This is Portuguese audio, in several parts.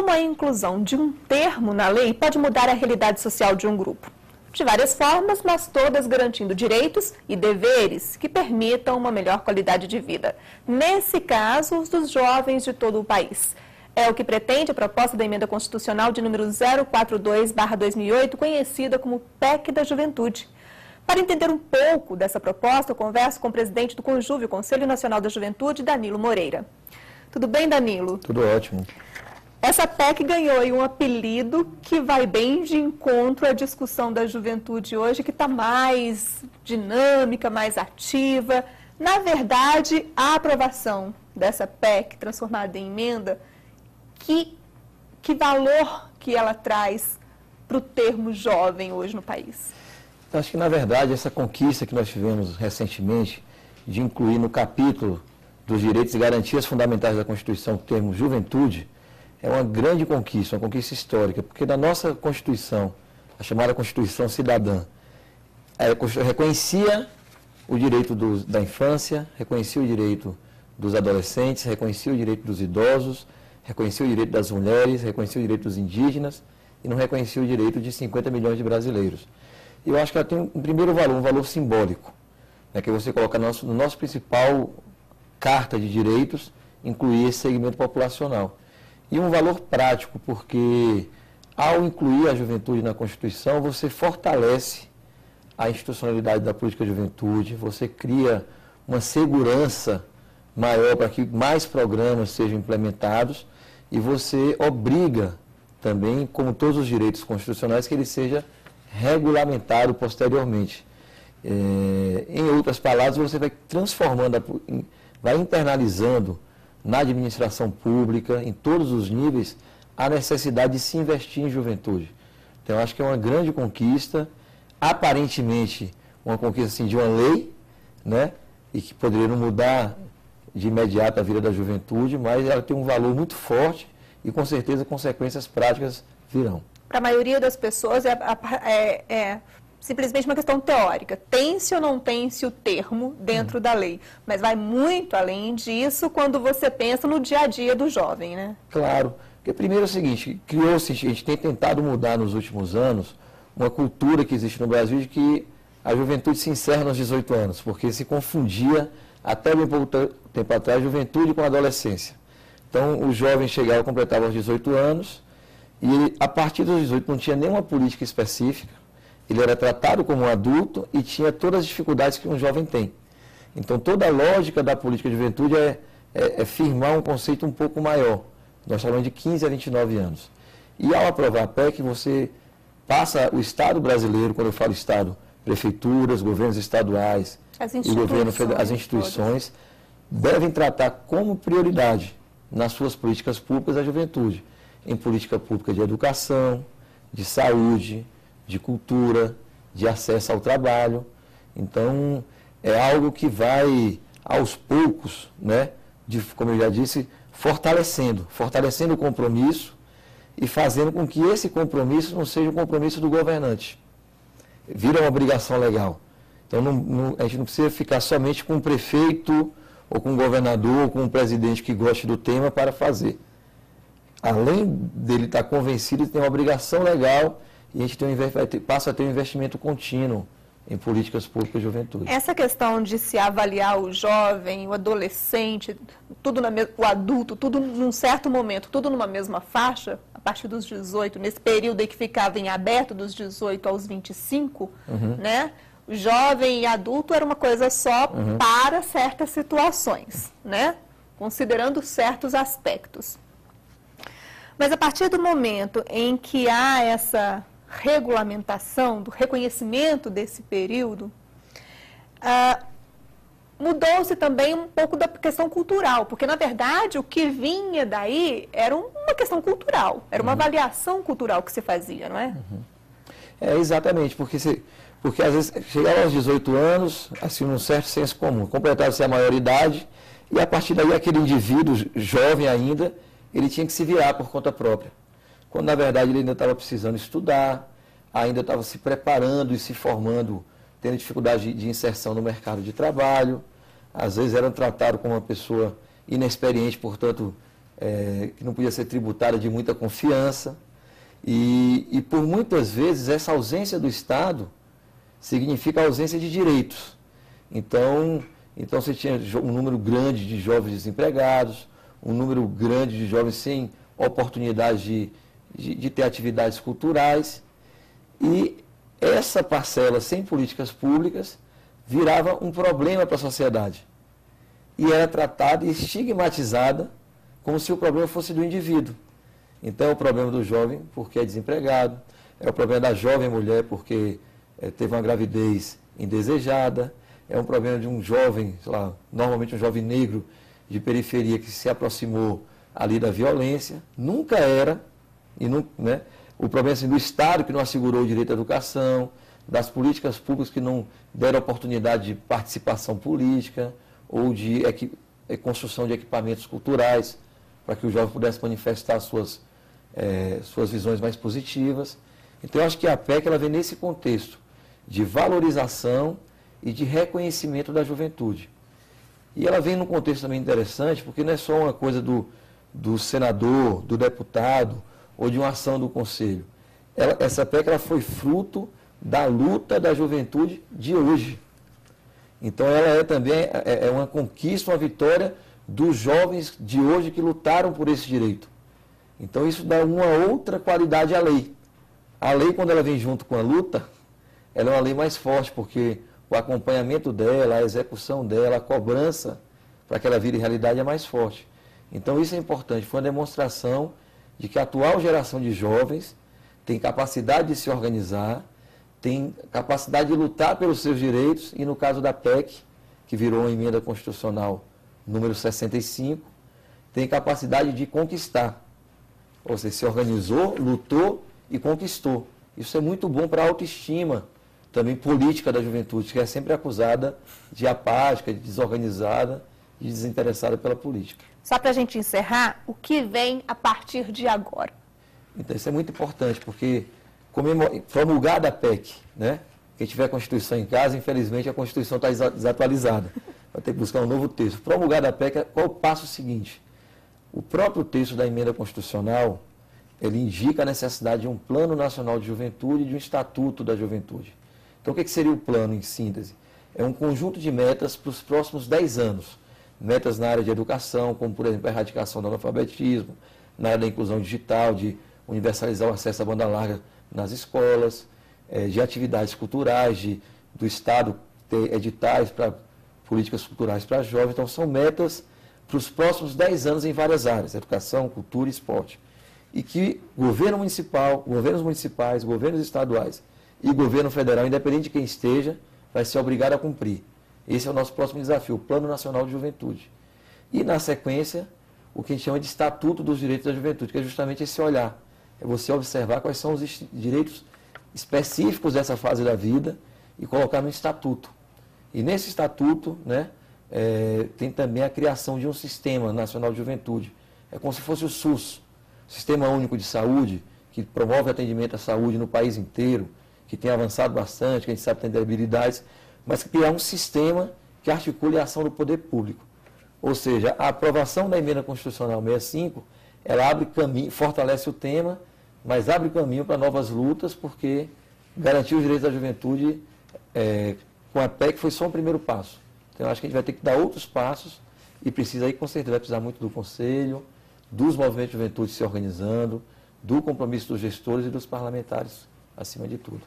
como a inclusão de um termo na lei pode mudar a realidade social de um grupo. De várias formas, mas todas garantindo direitos e deveres que permitam uma melhor qualidade de vida. Nesse caso, os dos jovens de todo o país. É o que pretende a proposta da Emenda Constitucional de número 042/2008, conhecida como PEC da Juventude. Para entender um pouco dessa proposta, eu converso com o presidente do Conjúvio, Conselho Nacional da Juventude, Danilo Moreira. Tudo bem, Danilo? Tudo ótimo. Essa PEC ganhou aí um apelido que vai bem de encontro à discussão da juventude hoje, que está mais dinâmica, mais ativa. Na verdade, a aprovação dessa PEC transformada em emenda, que valor que ela traz para o termo jovem hoje no país? Acho que, na verdade, essa conquista que nós tivemos recentemente de incluir no capítulo dos direitos e garantias fundamentais da Constituição o termo juventude, é uma grande conquista, uma conquista histórica, porque na nossa Constituição, a chamada Constituição Cidadã, reconhecia o direito da infância, reconhecia o direito dos adolescentes, reconhecia o direito dos idosos, reconhecia o direito das mulheres, reconhecia o direito dos indígenas e não reconhecia o direito de 50 milhões de brasileiros. E eu acho que ela tem um primeiro valor, um valor simbólico, né, que você coloca no nosso principal carta de direitos, incluir esse segmento populacional. E um valor prático, porque ao incluir a juventude na Constituição, você fortalece a institucionalidade da política de juventude, você cria uma segurança maior para que mais programas sejam implementados e você obriga também, como todos os direitos constitucionais, que ele seja regulamentado posteriormente. Em outras palavras, você vai transformando, vai internalizando na administração pública, em todos os níveis, a necessidade de se investir em juventude. Então, eu acho que é uma grande conquista, aparentemente uma conquista assim, de uma lei, né, e que poderia não mudar de imediato a vida da juventude, mas ela tem um valor muito forte e, com certeza, consequências práticas virão. Para a maioria das pessoas é simplesmente uma questão teórica. Tem-se ou não tem-se o termo dentro da lei? Mas vai muito além disso quando você pensa no dia a dia do jovem, né? Claro. Porque primeiro é o seguinte, a gente tem tentado mudar nos últimos anos uma cultura que existe no Brasil de que a juventude se encerra nos 18 anos, porque se confundia até bem pouco tempo atrás juventude com adolescência. Então o jovem chegava, completava os 18 anos e a partir dos 18 não tinha nenhuma política específica. Ele era tratado como um adulto e tinha todas as dificuldades que um jovem tem. Então, toda a lógica da política de juventude é firmar um conceito um pouco maior. Nós falamos de 15 a 29 anos. E ao aprovar a PEC, você passa o Estado brasileiro, quando eu falo Estado, prefeituras, governos estaduais e governo federal, as instituições, devem tratar como prioridade nas suas políticas públicas a juventude. Em política pública de educação, de saúde, de cultura, de acesso ao trabalho. Então, é algo que vai, aos poucos, né, como eu já disse, fortalecendo o compromisso e fazendo com que esse compromisso não seja um compromisso do governante. Vira uma obrigação legal. Então, a gente não precisa ficar somente com um prefeito, ou com um governador, ou com um presidente que goste do tema para fazer. Além dele estar convencido, ele tem uma obrigação legal e a gente passa a ter um investimento contínuo em políticas públicas de juventude. Essa questão de se avaliar o jovem, o adolescente, o adulto, tudo num certo momento, tudo numa mesma faixa, a partir dos 18, nesse período aí que ficava em aberto, dos 18 aos 25, né? O jovem e adulto era uma coisa só para certas situações, né? Considerando certos aspectos. Mas a partir do momento em que há essa regulamentação, do reconhecimento desse período, mudou-se também um pouco da questão cultural, porque, na verdade, o que vinha daí era uma questão cultural, era uma avaliação cultural que se fazia, não é? Exatamente, porque às vezes chegava aos 18 anos, assim, num certo senso comum, completava-se a maioridade, e a partir daí aquele indivíduo, jovem ainda, ele tinha que se virar por conta própria. Quando, na verdade, ele ainda estava precisando estudar, ainda estava se preparando e se formando, tendo dificuldade de inserção no mercado de trabalho, às vezes era tratado como uma pessoa inexperiente, portanto, que não podia ser tributária de muita confiança. E por muitas vezes essa ausência do Estado significa ausência de direitos. Então você tinha um número grande de jovens desempregados, um número grande de jovens sem oportunidade de ter atividades culturais. E essa parcela sem políticas públicas virava um problema para a sociedade. E era tratada e estigmatizada como se o problema fosse do indivíduo. Então é o problema do jovem porque é desempregado, é o problema da jovem mulher porque teve uma gravidez indesejada, é um problema de um jovem, sei lá, normalmente um jovem negro de periferia que se aproximou ali da violência. Nunca era, né, o problema assim, do Estado que não assegurou o direito à educação, das políticas públicas que não deram oportunidade de participação política ou de construção de equipamentos culturais para que o jovem pudesse manifestar suas visões mais positivas. Então, eu acho que a PEC ela vem nesse contexto de valorização e de reconhecimento da juventude. E ela vem num contexto também interessante, porque não é só uma coisa do senador, do deputado, ou de uma ação do conselho. Essa PEC ela foi fruto da luta da juventude de hoje. Então, ela também uma conquista, uma vitória dos jovens de hoje que lutaram por esse direito. Então, isso dá uma outra qualidade à lei. A lei, quando ela vem junto com a luta, ela é uma lei mais forte, porque o acompanhamento dela, a execução dela, a cobrança para que ela vire realidade é mais forte. Então, isso é importante. Foi uma demonstração de que a atual geração de jovens tem capacidade de se organizar, tem capacidade de lutar pelos seus direitos, e no caso da PEC, que virou uma emenda constitucional número 65, tem capacidade de conquistar. Ou seja, se organizou, lutou e conquistou. Isso é muito bom para a autoestima também política da juventude, que é sempre acusada de apática, de desorganizada e desinteressada pela política. Só para a gente encerrar, o que vem a partir de agora? Então, isso é muito importante, porque promulgada a PEC, né? Quem tiver a Constituição em casa, infelizmente a Constituição está desatualizada. Vai ter que buscar um novo texto. Promulgada a PEC, qual o passo seguinte? O próprio texto da emenda constitucional, ele indica a necessidade de um Plano Nacional de Juventude e de um Estatuto da Juventude. Então, o que seria o plano, em síntese? É um conjunto de metas para os próximos 10 anos. Metas na área de educação, como, por exemplo, a erradicação do analfabetismo, na área da inclusão digital, de universalizar o acesso à banda larga nas escolas, de atividades culturais, do Estado ter editais para políticas culturais para jovens. Então, são metas para os próximos 10 anos em várias áreas, educação, cultura e esporte. E que governo municipal, governos municipais, governos estaduais e governo federal, independente de quem esteja, vai ser obrigado a cumprir. Esse é o nosso próximo desafio, o Plano Nacional de Juventude. E, na sequência, o que a gente chama de Estatuto dos Direitos da Juventude, que é justamente esse olhar. É você observar quais são os direitos específicos dessa fase da vida e colocar no Estatuto. E nesse Estatuto, né, tem também a criação de um Sistema Nacional de Juventude. É como se fosse o SUS, Sistema Único de Saúde, que promove atendimento à saúde no país inteiro, que tem avançado bastante, que a gente sabe que tem debilidades, mas criar um sistema que articule a ação do poder público. Ou seja, a aprovação da emenda constitucional 65, ela abre caminho, fortalece o tema, mas abre caminho para novas lutas, porque garantir os direitos da juventude com a PEC foi só um primeiro passo. Então, eu acho que a gente vai ter que dar outros passos e precisa aí, com certeza, vai precisar muito do Conselho, dos movimentos de juventude se organizando, do compromisso dos gestores e dos parlamentares, acima de tudo.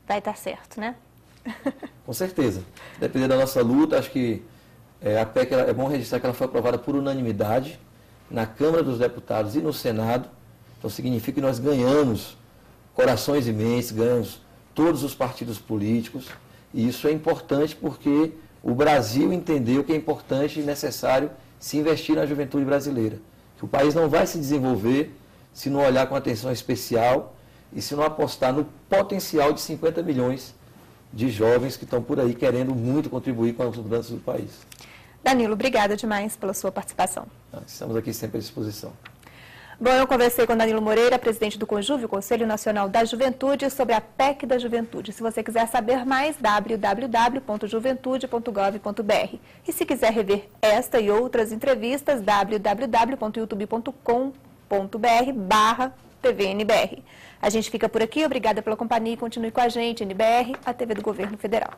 Vai dar certo, né? Com certeza. Dependendo da nossa luta, acho que a PEC, é bom registrar que ela foi aprovada por unanimidade na Câmara dos Deputados e no Senado. Então, significa que nós ganhamos corações e mentes, ganhamos todos os partidos políticos. E isso é importante porque o Brasil entendeu que é importante e necessário se investir na juventude brasileira. Que o país não vai se desenvolver se não olhar com atenção especial e se não apostar no potencial de 50 milhões de jovens que estão por aí querendo muito contribuir com as mudanças do país. Danilo, obrigada demais pela sua participação. Estamos aqui sempre à disposição. Bom, eu conversei com Danilo Moreira, presidente do CONJUVE, o Conselho Nacional da Juventude, sobre a PEC da Juventude. Se você quiser saber mais, www.juventude.gov.br. E se quiser rever esta e outras entrevistas, www.youtube.com.br/TVNBR. A gente fica por aqui, obrigada pela companhia e continue com a gente, NBR, a TV do Governo Federal.